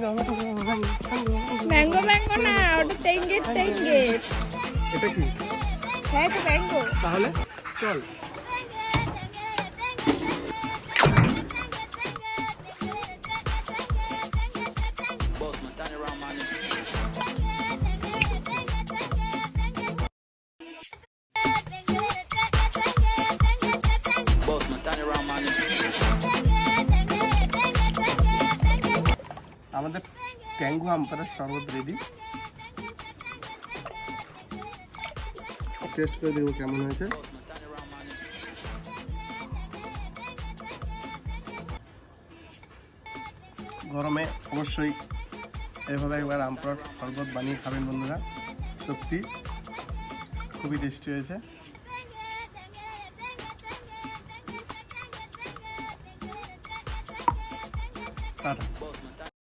Mango mango না, ওটা টেঙ্গের টেঙ্গের। এটা কি? হ্যাঁ এটা ম্যাঙ্গো। তাহলে চল। আমাদের ট্যাঙ্গু আমপাড়ার শরবত রেডি। টেস্ট করে দেখবো কেমন হয়েছে। গরমে অবশ্যই এভাবে একবার আমপাড়ার শরবত বানিয়ে খাবেন বন্ধুরা, সত্যি খুবই টেস্টি হয়েছে। টাটা।